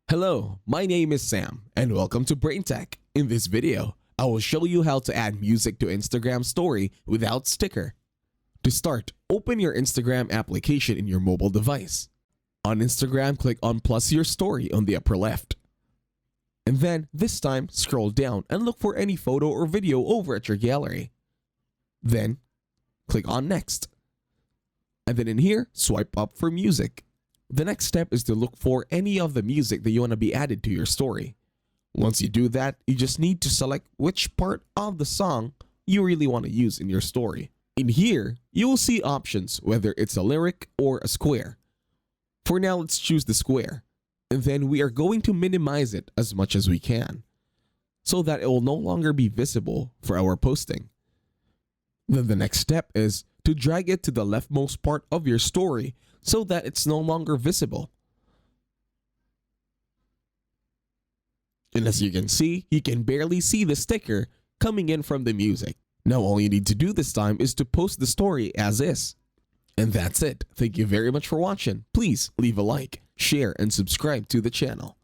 Hello, my name is Sam and welcome to Brain Tech. In this video, I will show you how to add music to Instagram story without sticker. To start, open your Instagram application in your mobile device. On Instagram, click on plus your story on the upper left. And then, this time, scroll down and look for any photo or video over at your gallery. Then, click on next. And then in here, swipe up for music. The next step is to look for any of the music that you want to be added to your story. Once you do that, you just need to select which part of the song you really want to use in your story. In here, you will see options whether it's a lyric or a square. For now, let's choose the square. And then we are going to minimize it as much as we can so that it will no longer be visible for our posting. Then the next step is to drag it to the leftmost part of your story so that it's no longer visible. And as you can see, you can barely see the sticker coming in from the music. Now all you need to do this time is to post the story as is. And that's it. Thank you very much for watching. Please leave a like, share, and subscribe to the channel.